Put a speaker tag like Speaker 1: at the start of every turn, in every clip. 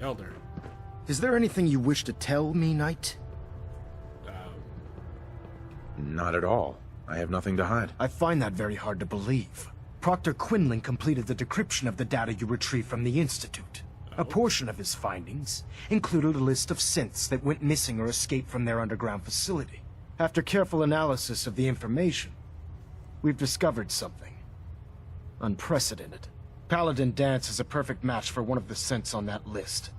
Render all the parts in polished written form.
Speaker 1: Elder.
Speaker 2: Is there anything you wish to tell me, Knight?
Speaker 3: Not at all. I have nothing to hide.
Speaker 2: I find that very hard to believe. Proctor Quinlan completed the decryption of the data you retrieved from the Institute. A portion of his findings included a list of synths that went missing or escaped from their underground facility. After careful analysis of the information, we've discovered something unprecedented. Paladin Danse is a perfect match for one of the synths on that list.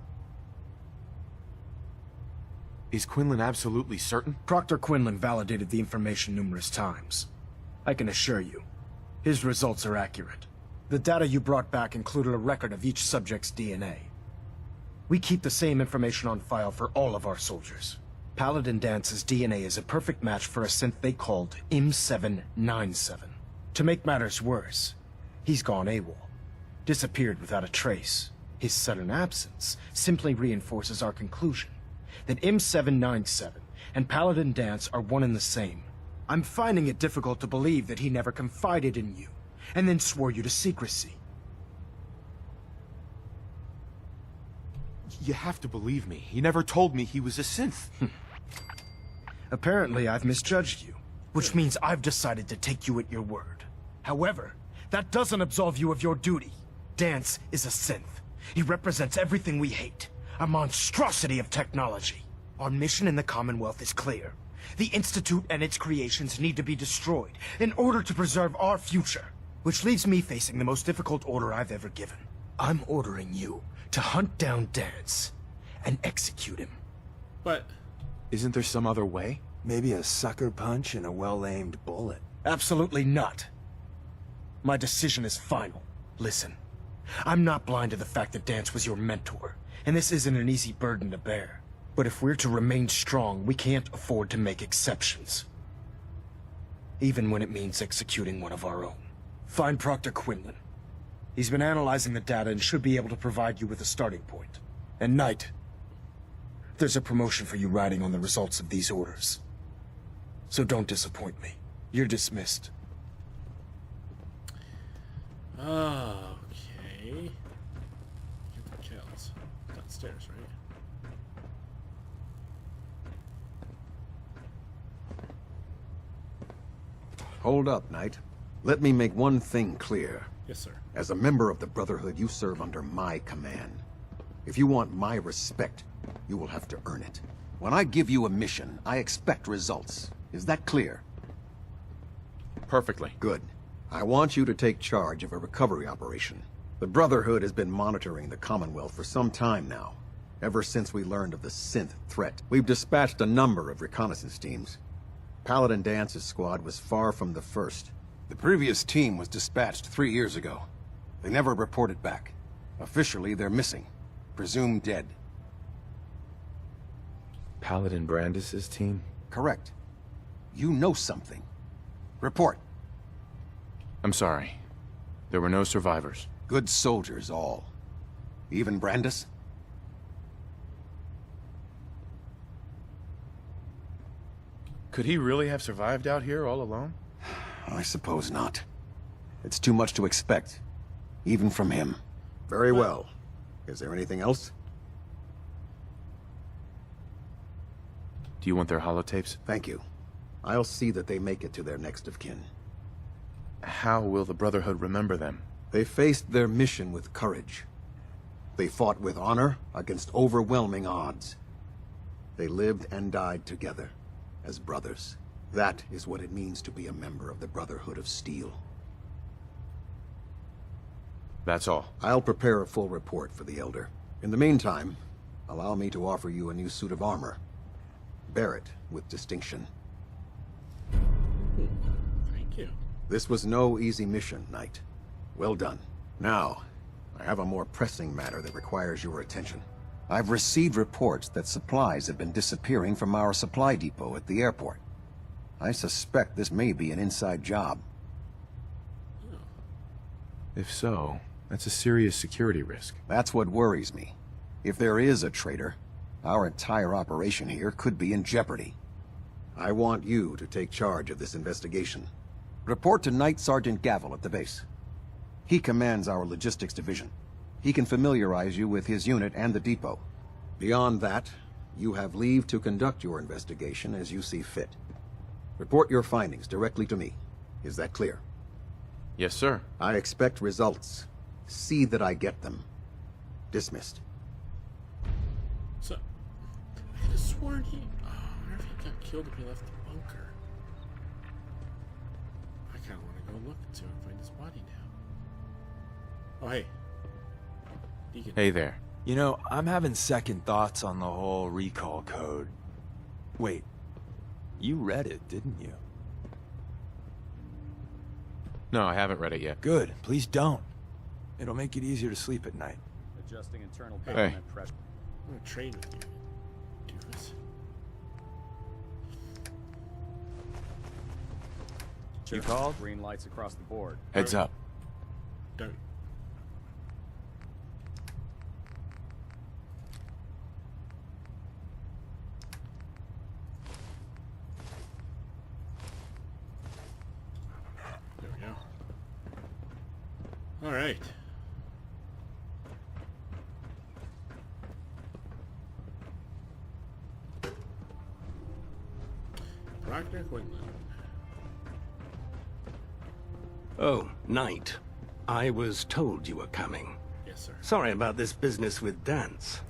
Speaker 3: Is Quinlan absolutely certain?
Speaker 2: Proctor Quinlan validated the information numerous times. I can assure you, his results are accurate. The data you brought back included a record of each subject's DNA. We keep the same information on file for all of our soldiers. Paladin Danse's DNA is a perfect match for a synth they called M797. To make matters worse, he's gone AWOL. Disappeared without a trace. His sudden absence simply reinforces our conclusion that M797 and Paladin Danse are one and the same. I'm finding it difficult to believe that he never confided in you, and then swore you to secrecy.
Speaker 3: You have to believe me. He never told me he was a synth.
Speaker 2: Apparently, I've misjudged you, which means I've decided to take you at your word. However, that doesn't absolve you of your duty. Danse is a synth. He represents everything we hate. A monstrosity of technology. Our mission in the Commonwealth is clear. The Institute and its creations need to be destroyed in order to preserve our future. Which leaves me facing the most difficult order I've ever given. I'm ordering you to hunt down Danse and execute him.
Speaker 1: But
Speaker 3: Isn't there some other way?
Speaker 4: Maybe a sucker punch and a well-aimed bullet.
Speaker 2: Absolutely not. My decision is final. Listen, I'm not blind to the fact that Danse was your mentor, and this isn't an easy burden to bear. But if we're to remain strong, we can't afford to make exceptions. Even when it means executing one of our own. Find Proctor Quinlan. He's been analyzing the data and should be able to provide you with a starting point. And Knight, there's a promotion for you riding on the results of these orders. So don't disappoint me. You're dismissed.
Speaker 1: okay. Get the kills. Downstairs, right?
Speaker 4: Hold up, Knight. Let me make one thing clear.
Speaker 1: Yes, sir.
Speaker 4: As a member of the Brotherhood, you serve under my command. If you want my respect, you will have to earn it. When I give you a mission, I expect results. Is that clear?
Speaker 3: Perfectly.
Speaker 4: Good. I want you to take charge of a recovery operation. The Brotherhood has been monitoring the Commonwealth for some time now. Ever since we learned of the synth threat, we've dispatched a number of reconnaissance teams. Paladin Danse's squad was far from the first. The previous team was dispatched 3 years ago. They never reported back. Officially, they're missing. Presumed dead.
Speaker 3: Paladin Brandis's team?
Speaker 4: Correct. You know something. Report.
Speaker 3: I'm sorry. There were no survivors.
Speaker 4: Good soldiers, all. Even Brandis?
Speaker 3: Could he really have survived out here all alone?
Speaker 4: I suppose not. It's too much to expect, even from him. Very well. Is there anything else?
Speaker 3: Do you want their holotapes?
Speaker 4: Thank you. I'll see that they make it to their next of kin.
Speaker 3: How will the Brotherhood remember them?
Speaker 4: They faced their mission with courage. They fought with honor against overwhelming odds. They lived and died together, as brothers. That is what it means to be a member of the Brotherhood of Steel.
Speaker 3: That's all.
Speaker 4: I'll prepare a full report for the Elder. In the meantime, allow me to offer you a new suit of armor. Bear it with distinction.
Speaker 1: Thank you.
Speaker 4: This was no easy mission, Knight. Well done. Now, I have a more pressing matter that requires your attention. I've received reports that supplies have been disappearing from our supply depot at the airport. I suspect this may be an inside job.
Speaker 3: If so, that's a serious security risk.
Speaker 4: That's what worries me. If there is a traitor, our entire operation here could be in jeopardy. I want you to take charge of this investigation. Report to Knight Sergeant Gavel at the base. He commands our logistics division. He can familiarize you with his unit and the depot. Beyond that, you have leave to conduct your investigation as you see fit. Report your findings directly to me. Is that clear?
Speaker 3: Yes, sir.
Speaker 4: I expect results. See that I get them. Dismissed.
Speaker 1: So, I could have sworn he... Oh, I wonder if he got killed if he left the bunker. I kind of want to go look to and find his body now. Oh, hey. Deacon.
Speaker 3: Hey there.
Speaker 5: You know, I'm having second thoughts on the whole recall code. Wait, you read it, didn't you?
Speaker 3: No, I haven't read it yet.
Speaker 5: Good, please don't. It'll make it easier to sleep at night.
Speaker 6: Adjusting internal
Speaker 3: Hey.
Speaker 6: government pressure.
Speaker 1: I'm going to trade with you, doofus.
Speaker 5: You called?
Speaker 6: Green lights across the board.
Speaker 3: Heads up.
Speaker 1: Don't. There we go. All right. Proctor Quinlan.
Speaker 7: Oh, Knight. I was told you were coming.
Speaker 1: Yes, sir.
Speaker 7: Sorry about this business with Danse.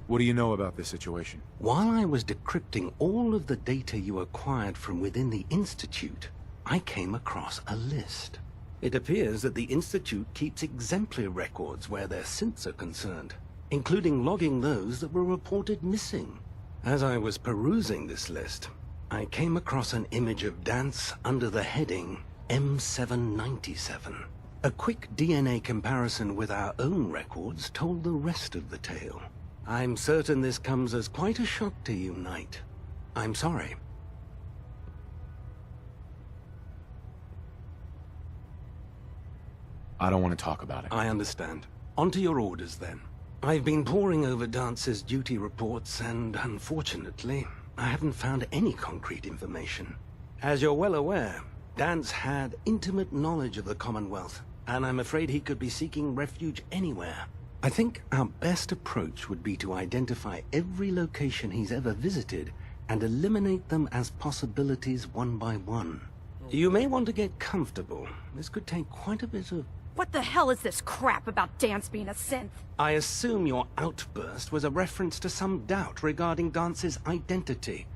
Speaker 3: What do you know about this situation?
Speaker 7: While I was decrypting all of the data you acquired from within the Institute, I came across a list. It appears that the Institute keeps exemplary records where their synths are concerned, including logging those that were reported missing. As I was perusing this list, I came across an image of Danse under the heading M797. A quick DNA comparison with our own records told the rest of the tale. I'm certain this comes as quite a shock to you, Knight. I'm sorry.
Speaker 3: I don't want to talk about it.
Speaker 7: I understand. On to your orders, then. I've been poring over Dance's duty reports, and unfortunately, I haven't found any concrete information. As you're well aware, Danse had intimate knowledge of the Commonwealth, and I'm afraid he could be seeking refuge anywhere. I think our best approach would be to identify every location he's ever visited and eliminate them as possibilities one by one. You may want to get comfortable. This could take quite a bit of...
Speaker 8: What the hell is this crap about Danse being a synth?
Speaker 7: I assume your outburst was a reference to some doubt regarding Dance's identity.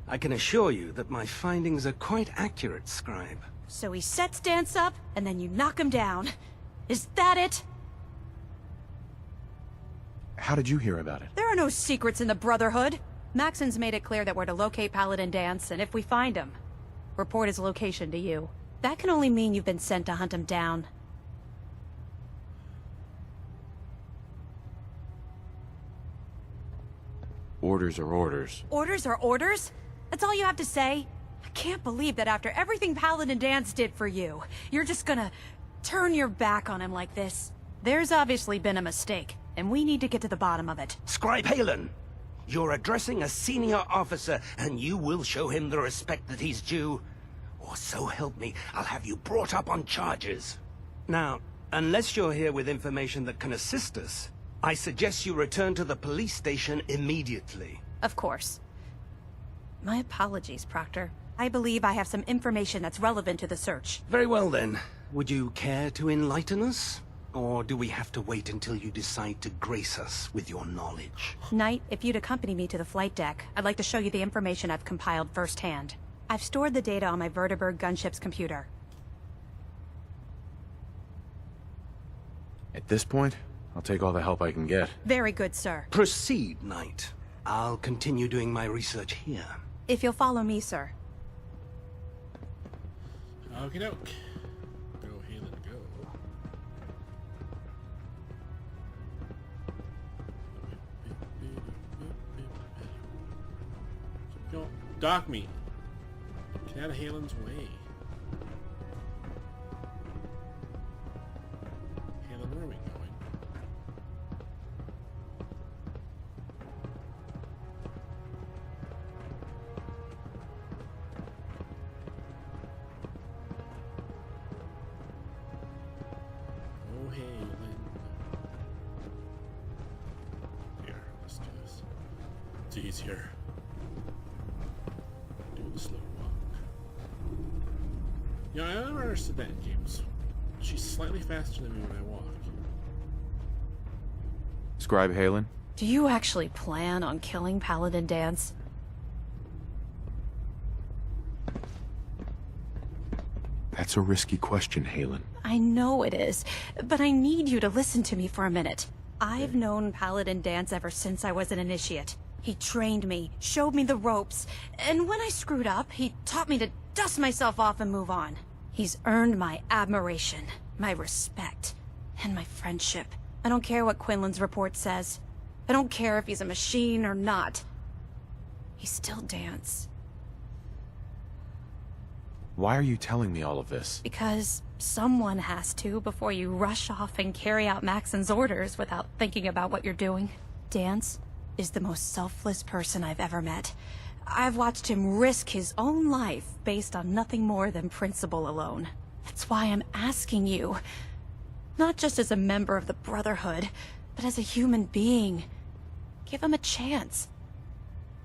Speaker 7: I can assure you that my findings are quite accurate, Scribe.
Speaker 8: So he sets Danse up, and then you knock him down. Is that it?
Speaker 3: How did you hear about it?
Speaker 8: There are no secrets in the Brotherhood. Maxson's made it clear that we're to locate Paladin Danse, and if we find him, report his location to you. That can only mean you've been sent to hunt him down.
Speaker 3: Orders are orders.
Speaker 8: Orders are orders? That's all you have to say? I can't believe that after everything Paladin Danse did for you, you're just gonna turn your back on him like this. There's obviously been a mistake, and we need to get to the bottom of it.
Speaker 7: Scribe Halen, you're addressing a senior officer, and you will show him the respect that he's due. Or so help me, I'll have you brought up on charges. Now, unless you're here with information that can assist us, I suggest you return to the police station immediately.
Speaker 8: Of course. My apologies, Proctor. I believe I have some information that's relevant to the search.
Speaker 7: Very well then. Would you care to enlighten us? Or do we have to wait until you decide to grace us with your knowledge?
Speaker 8: Knight, if you'd accompany me to the flight deck, I'd like to show you the information I've compiled firsthand. I've stored the data on my Vertibird gunship's computer.
Speaker 3: At this point, I'll take all the help I can get.
Speaker 8: Very good, sir.
Speaker 7: Proceed, Knight. I'll continue doing my research here.
Speaker 8: If you'll follow me, sir.
Speaker 1: Okie doke. Go, Halen, go. Go. Dogmeat. Get out of Halen's way. Halen, where are we going? bit easier. Do the slow walk. Yeah, I never understood that in games. She's slightly faster than me when I walk.
Speaker 3: Scribe Halen?
Speaker 8: Do you actually plan on killing Paladin Danse?
Speaker 3: That's a risky question, Halen.
Speaker 8: I know it is, but I need you to listen to me for a minute. I've known Paladin Danse ever since I was an initiate. He trained me, showed me the ropes, and when I screwed up, he taught me to dust myself off and move on. He's earned my admiration, my respect, and my friendship. I don't care what Quinlan's report says. I don't care if he's a machine or not. He's still Danse.
Speaker 3: Why are you telling me all of this?
Speaker 8: Because someone has to before you rush off and carry out Maxson's orders without thinking about what you're doing. Danse is the most selfless person I've ever met. I've watched him risk his own life based on nothing more than principle alone. That's why I'm asking you, not just as a member of the Brotherhood, but as a human being. Give him a chance.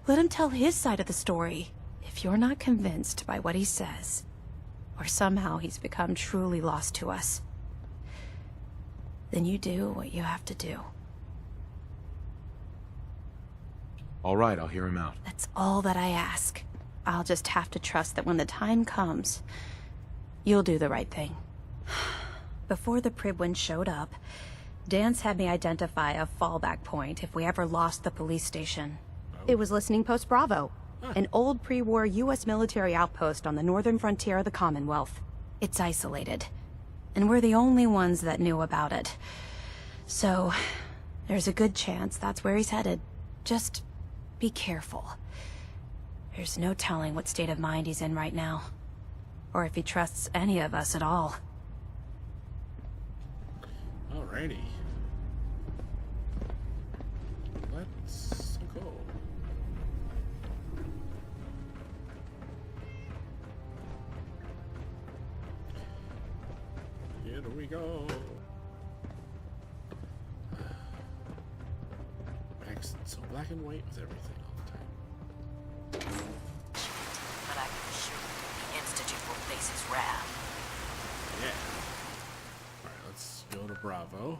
Speaker 8: Let him tell his side of the story. If you're not convinced by what he says, or somehow he's become truly lost to us, then you do what you have to do.
Speaker 3: All right, I'll hear him out.
Speaker 8: That's all that I ask. I'll just have to trust that when the time comes, you'll do the right thing. Before the Pribwin showed up, Danse had me identify a fallback point if we ever lost the police station. It was Listening Post Bravo, an old pre-war U.S. military outpost on the northern frontier of the Commonwealth. It's isolated, and we're the only ones that knew about it. So, there's a good chance that's where he's headed. Just be careful. There's no telling what state of mind he's in right now, or if he trusts any of us at all.
Speaker 1: Alrighty. Let's go. Here we go. Maxson, so black and white with everything all the time.
Speaker 9: But I can assure you, the Institute will face his wrath.
Speaker 1: Yeah. Alright, let's go to Bravo.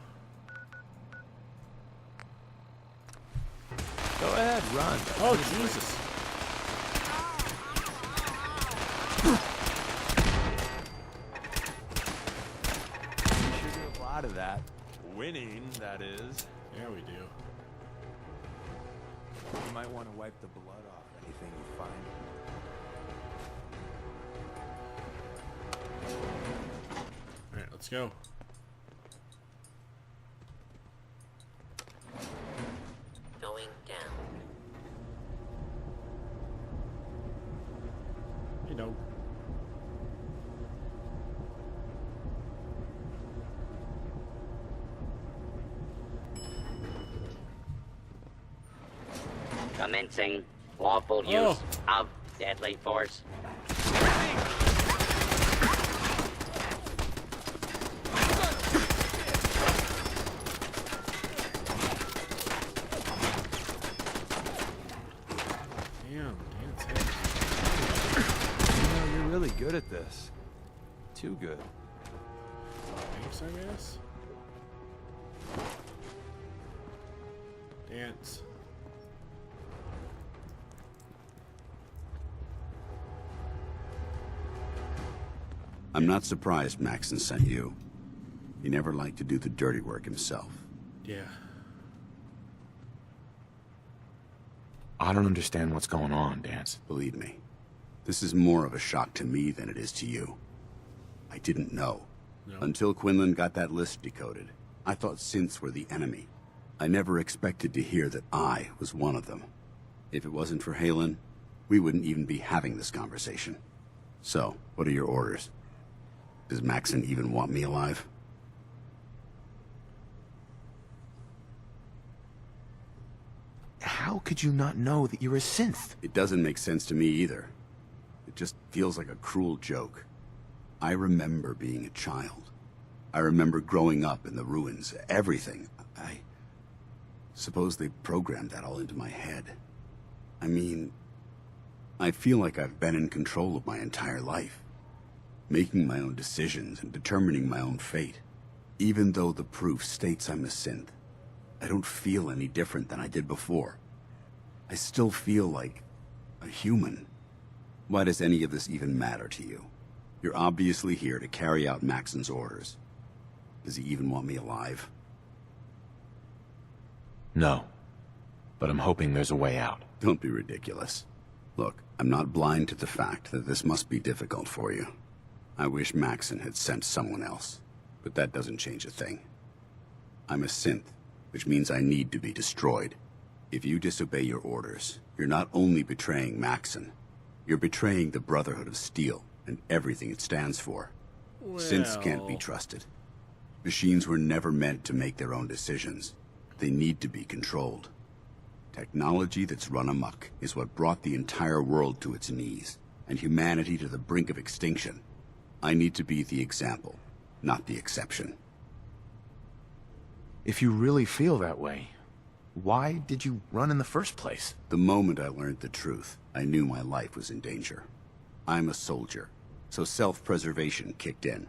Speaker 5: Go ahead, run.
Speaker 1: Oh, Jesus.
Speaker 5: You sure do a lot of that. Winning, that is.
Speaker 1: Yeah, we do.
Speaker 5: You might want to wipe the blood off anything you find.
Speaker 1: Alright, let's go.
Speaker 9: Going down.
Speaker 1: You know.
Speaker 9: Commencing lawful use of deadly force.
Speaker 1: Damn, Danse hit.
Speaker 5: You know, you're really good at this. Too good.
Speaker 1: Thanks, I guess. Danse.
Speaker 10: I'm not surprised Maxson sent you. He never liked to do the dirty work himself.
Speaker 1: Yeah.
Speaker 3: I don't understand what's going on, Danse.
Speaker 10: Believe me, this is more of a shock to me than it is to you. I didn't know.
Speaker 1: No.
Speaker 10: Until Quinlan got that list decoded. I thought synths were the enemy. I never expected to hear that I was one of them. If it wasn't for Halen, we wouldn't even be having this conversation. So, what are your orders? Does Maxson even want me alive?
Speaker 3: How could you not know that you're a synth?
Speaker 10: It doesn't make sense to me either. It just feels like a cruel joke. I remember being a child. I remember growing up in the ruins, everything. I suppose they programmed that all into my head. I mean, I feel like I've been in control of my entire life, making my own decisions and determining my own fate. Even though the proof states I'm a synth, I don't feel any different than I did before. I still feel like a human. Why does any of this even matter to you? You're obviously here to carry out Maxson's orders. Does he even want me alive?
Speaker 3: No. But I'm hoping there's a way out.
Speaker 10: Don't be ridiculous. Look, I'm not blind to the fact that this must be difficult for you. I wish Maxson had sent someone else, but that doesn't change a thing. I'm a synth, which means I need to be destroyed. If you disobey your orders, you're not only betraying Maxson, you're betraying the Brotherhood of Steel and everything it stands for. Synths can't be trusted. Machines were never meant to make their own decisions. They need to be controlled. Technology that's run amok is what brought the entire world to its knees, and humanity to the brink of extinction. I need to be the example, not the exception.
Speaker 3: If you really feel that way, why did you run in the first place?
Speaker 10: The moment I learned the truth, I knew my life was in danger. I'm a soldier, so self-preservation kicked in.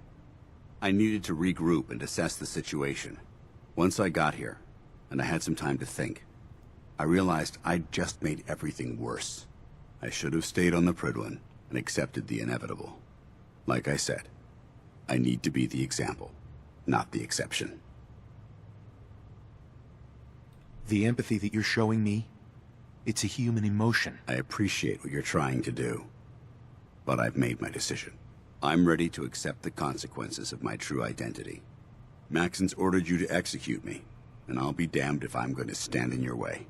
Speaker 10: I needed to regroup and assess the situation. Once I got here, and I had some time to think, I realized I'd just made everything worse. I should have stayed on the Prydwen and accepted the inevitable. Like I said, I need to be the example, not the exception.
Speaker 3: The empathy that you're showing me, it's a human emotion.
Speaker 10: I appreciate what you're trying to do, but I've made my decision. I'm ready to accept the consequences of my true identity. Maxson's ordered you to execute me, and I'll be damned if I'm going to stand in your way.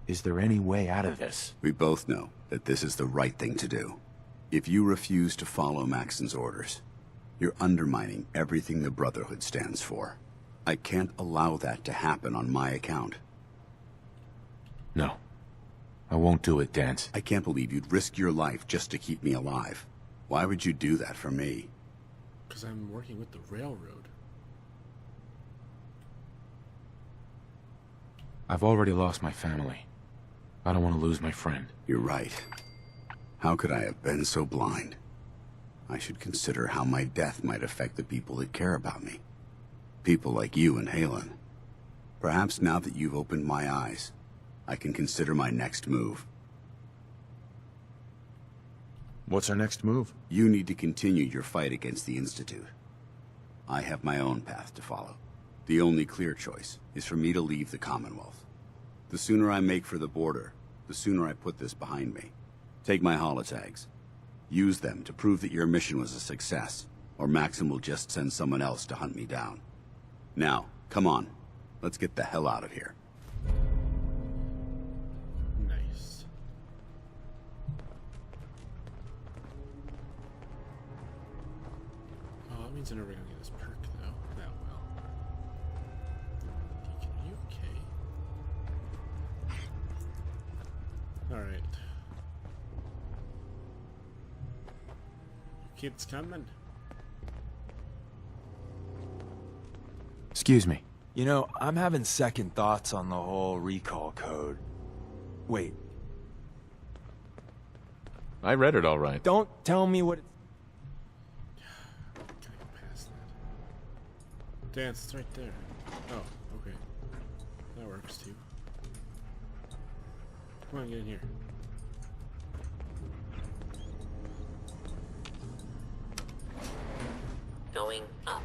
Speaker 3: Is there any way out of this?
Speaker 10: We both know that this is the right thing to do. If you refuse to follow Maxson's orders, you're undermining everything the Brotherhood stands for. I can't allow that to happen on my account.
Speaker 3: No. I won't do it, Danse.
Speaker 10: I can't believe you'd risk your life just to keep me alive. Why would you do that for me?
Speaker 1: Because I'm working with the railroad.
Speaker 3: I've already lost my family. I don't want to lose my friend.
Speaker 10: You're right. How could I have been so blind? I should consider how my death might affect the people that care about me. People like you and Halen. Perhaps now that you've opened my eyes, I can consider my next move.
Speaker 3: What's our next move?
Speaker 10: You need to continue your fight against the Institute. I have my own path to follow. The only clear choice is for me to leave the Commonwealth. The sooner I make for the border, the sooner I put this behind me. Take my holotags. Use them to prove that your mission was a success, or Maxson will just send someone else to hunt me down. Now, come on. Let's get the hell out of here.
Speaker 1: Nice. Oh, that means I'm never gonna get this perk, though. That will. Deacon, are you okay? Alright. Kids coming.
Speaker 3: Excuse me.
Speaker 5: You know, I'm having second thoughts on the whole recall code. Wait,
Speaker 3: I read it all right.
Speaker 5: don't tell me what it's...
Speaker 1: Gotta go past that. Danse, it's right there. Oh, okay. That works too. Come on, get in here.
Speaker 9: Going up.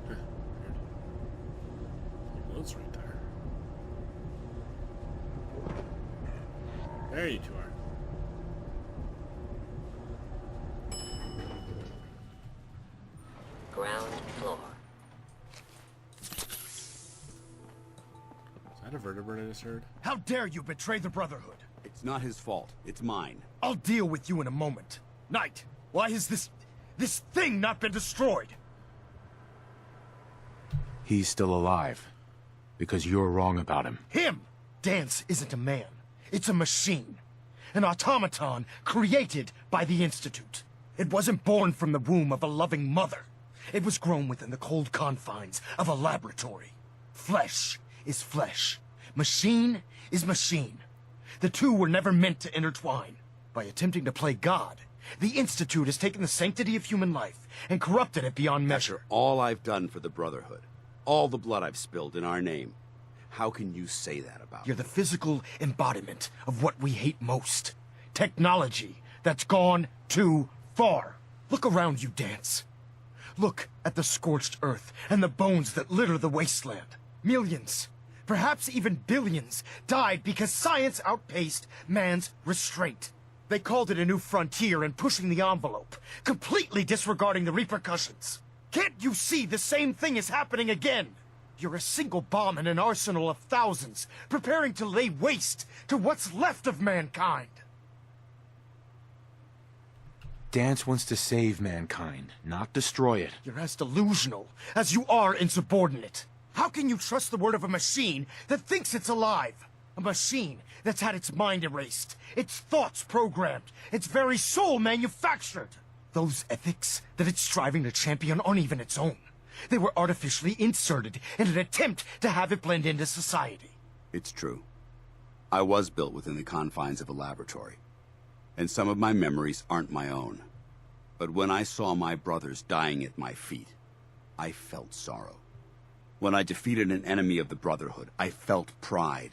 Speaker 1: Huh, weird. Your note's right there. There you two are.
Speaker 9: Ground floor.
Speaker 1: Is that a vertebrate I just heard?
Speaker 2: How dare you betray the Brotherhood?
Speaker 10: It's not his fault. It's mine.
Speaker 2: I'll deal with you in a moment. Knight, why has this thing not been destroyed?
Speaker 3: He's still alive. Because you're wrong about him.
Speaker 2: Him! Danse isn't a man. It's a machine. An automaton created by the Institute. It wasn't born from the womb of a loving mother. It was grown within the cold confines of a laboratory. Flesh is flesh. Machine is machine. The two were never meant to intertwine. By attempting to play God, the Institute has taken the sanctity of human life and corrupted it beyond measure.
Speaker 10: All I've done for the Brotherhood, all the blood I've spilled in our name, how can you say that about
Speaker 2: You're
Speaker 10: me?
Speaker 2: the physical embodiment of what we hate most. Technology that's gone too far. Look around you, Danse. Look at the scorched earth and the bones that litter the wasteland. Millions, perhaps even billions, died because science outpaced man's restraint. They called it a new frontier and pushing the envelope, completely disregarding the repercussions. Can't you see the same thing is happening again? You're a single bomb in an arsenal of thousands, preparing to lay waste to what's left of mankind.
Speaker 5: Danse wants to save mankind, not destroy it.
Speaker 2: You're as delusional as you are insubordinate. How can you trust the word of a machine that thinks it's alive? A machine that's had its mind erased, its thoughts programmed, its very soul manufactured. Those ethics that it's striving to champion aren't even its own. They were artificially inserted in an attempt to have it blend into society.
Speaker 10: It's true. I was built within the confines of a laboratory, and some of my memories aren't my own. But when I saw my brothers dying at my feet, I felt sorrow. When I defeated an enemy of the Brotherhood, I felt pride.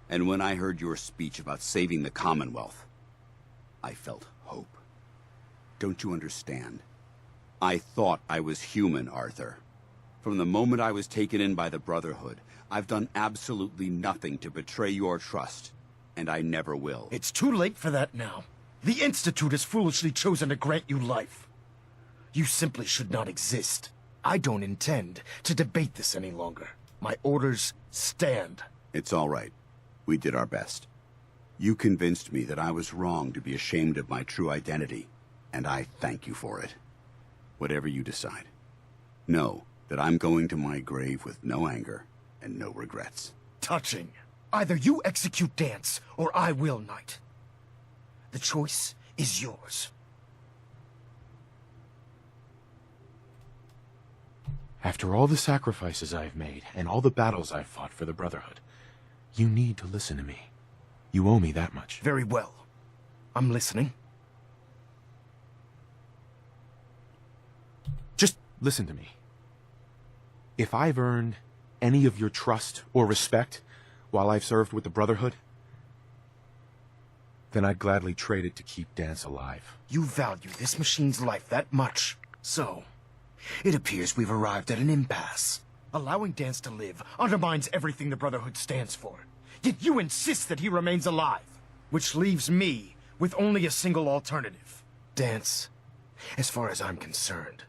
Speaker 10: And when I heard your speech about saving the Commonwealth, I felt hope. Don't you understand? I thought I was human, Arthur. From the moment I was taken in by the Brotherhood, I've done absolutely nothing to betray your trust, and I never will.
Speaker 2: It's too late for that now. The Institute has foolishly chosen to grant you life. You simply should not exist. I don't intend to debate this any longer. My orders stand.
Speaker 10: It's all right. We did our best. You convinced me that I was wrong to be ashamed of my true identity, and I thank you for it. Whatever you decide. Know that I'm going to my grave with no anger and no regrets.
Speaker 2: Touching. Either you execute Danse, or I will, Knight. The choice is yours.
Speaker 5: After all the sacrifices I've made, and all the battles I've fought for the Brotherhood, you need to listen to me. You owe me that much.
Speaker 2: Very well. I'm listening.
Speaker 5: Just listen to me. If I've earned any of your trust or respect while I've served with the Brotherhood, then I'd gladly trade it to keep Danse alive.
Speaker 2: You value this machine's life that much. So, it appears we've arrived at an impasse. Allowing Danse to live undermines everything the Brotherhood stands for. Yet you insist that he remains alive. Which leaves me with only a single alternative. Danse, as far as I'm concerned,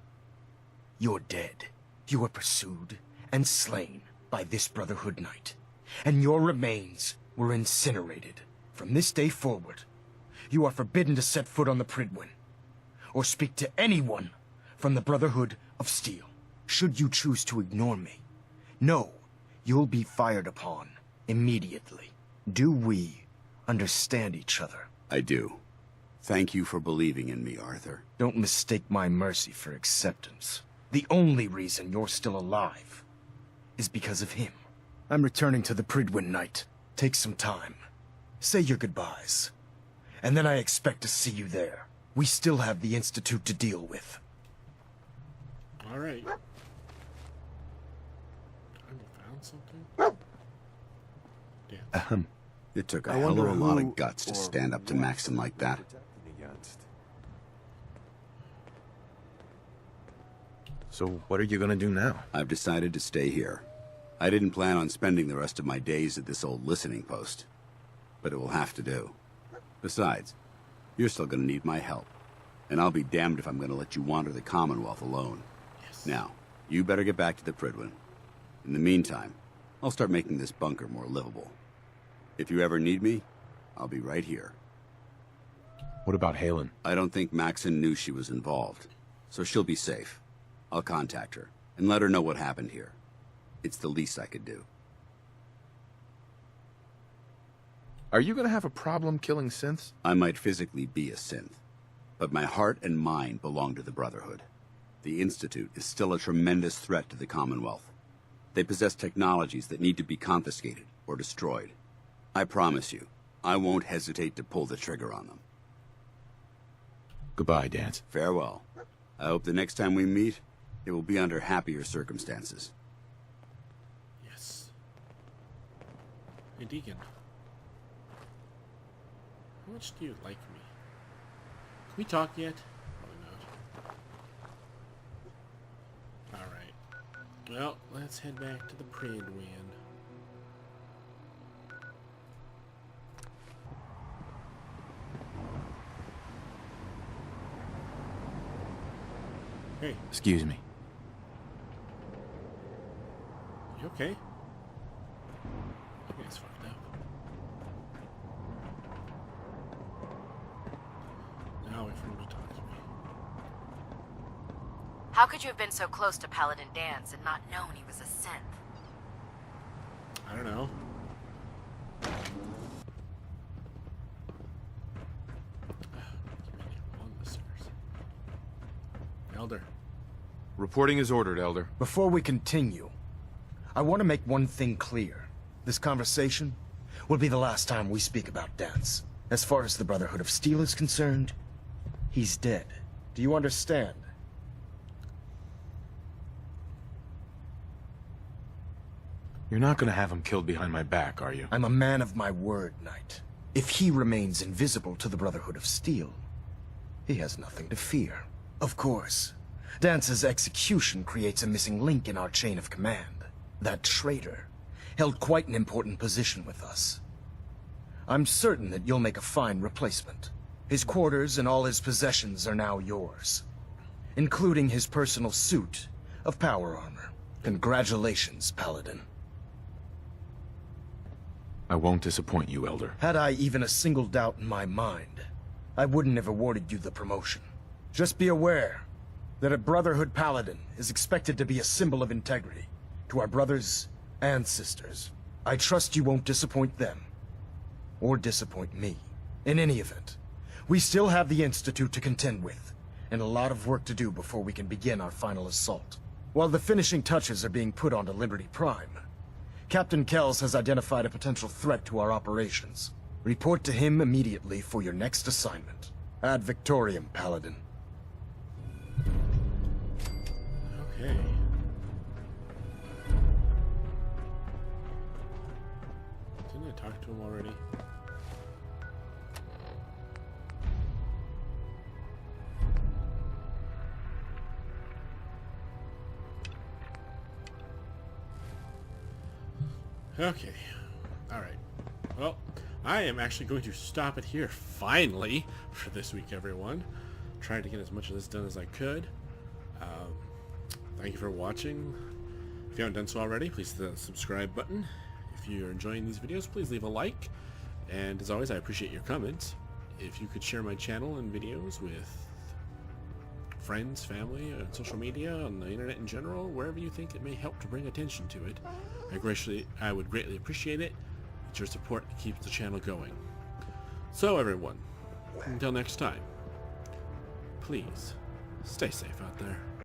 Speaker 2: you're dead. You were pursued and slain by this Brotherhood Knight. And your remains were incinerated. From this day forward, you are forbidden to set foot on the Pridwin, or speak to anyone from the Brotherhood of Steel. Should you choose to ignore me, know you'll be fired upon immediately. Do we understand each other?
Speaker 10: I do. Thank you for believing in me, Arthur.
Speaker 2: Don't mistake my mercy for acceptance. The only reason you're still alive is because of him. I'm returning to the Pridwin, Knight. Take some time. Say your goodbyes. And then I expect to see you there. We still have the Institute to deal with.
Speaker 1: All right. Kind of found something. Damn.
Speaker 10: It took a hell of a lot of guts to stand up to Maxson like that.
Speaker 5: So what are you gonna do now?
Speaker 10: I've decided to stay here. I didn't plan on spending the rest of my days at this old listening post, but it will have to do. Besides, you're still gonna need my help, and I'll be damned if I'm gonna let you wander the Commonwealth alone.
Speaker 1: Yes.
Speaker 10: Now, you better get back to the Pridwin. In the meantime, I'll start making this bunker more livable. If you ever need me, I'll be right here.
Speaker 5: What about Halen?
Speaker 10: I don't think Maxson knew she was involved, so she'll be safe. I'll contact her and let her know what happened here. It's the least I could do.
Speaker 3: Are you gonna have a problem killing synths?
Speaker 10: I might physically be a synth, But my heart and mind belong to the Brotherhood. The Institute is still a tremendous threat to the Commonwealth. They possess technologies that need to be confiscated or destroyed. I promise you, I won't hesitate to pull the trigger on them.
Speaker 5: Goodbye, Danse.
Speaker 10: Farewell. I hope the next time we meet, it will be under happier circumstances.
Speaker 1: Yes. Hey, Deacon. How much do you like me? Can we talk yet? Probably not. Alright. Well, let's head back to the Pridwen. Hey,
Speaker 5: Excuse me.
Speaker 1: you okay? I guess fucked up. Now wait for him to talk to me.
Speaker 9: How could you have been so close to Paladin Danse and not known he was a synth?
Speaker 1: I don't know. Elder.
Speaker 5: Reporting is ordered, Elder.
Speaker 2: Before we continue, I want to make one thing clear. This conversation will be the last time we speak about Danse. As far as the Brotherhood of Steel is concerned, he's dead. Do you understand?
Speaker 5: You're not gonna have him killed behind my back, are you?
Speaker 2: I'm a man of my word, Knight. If he remains invisible to the Brotherhood of Steel, he has nothing to fear. Of course, Dance's execution creates a missing link in our chain of command. That traitor held quite an important position with us. I'm certain that you'll make a fine replacement. His quarters and all his possessions are now yours, including his personal suit of power armor. Congratulations, Paladin.
Speaker 5: I won't disappoint you, Elder.
Speaker 2: Had I even a single doubt in my mind, I wouldn't have awarded you the promotion. Just be aware that a Brotherhood Paladin is expected to be a symbol of integrity to our brothers and sisters. I trust you won't disappoint them, or disappoint me. In any event, we still have the Institute to contend with, and a lot of work to do before we can begin our final assault. While the finishing touches are being put onto Liberty Prime, Captain Kells has identified a potential threat to our operations. Report to him immediately for your next assignment. Ad Victoriam, Paladin.
Speaker 1: Okay. Didn't I talk to him already? Okay. Alright. Well, I am actually going to stop it here, finally, for this week, everyone. Tried to get as much of this done as I could. Thank you for watching. If you haven't done so already, please hit the subscribe button. If you're enjoying these videos, please leave a like. And as always, I appreciate your comments. If you could share my channel and videos with friends, family, on social media, on the internet in general, wherever you think it may help to bring attention to it, I would greatly appreciate it. It's your support that keeps the channel going. So everyone, until next time, please stay safe out there.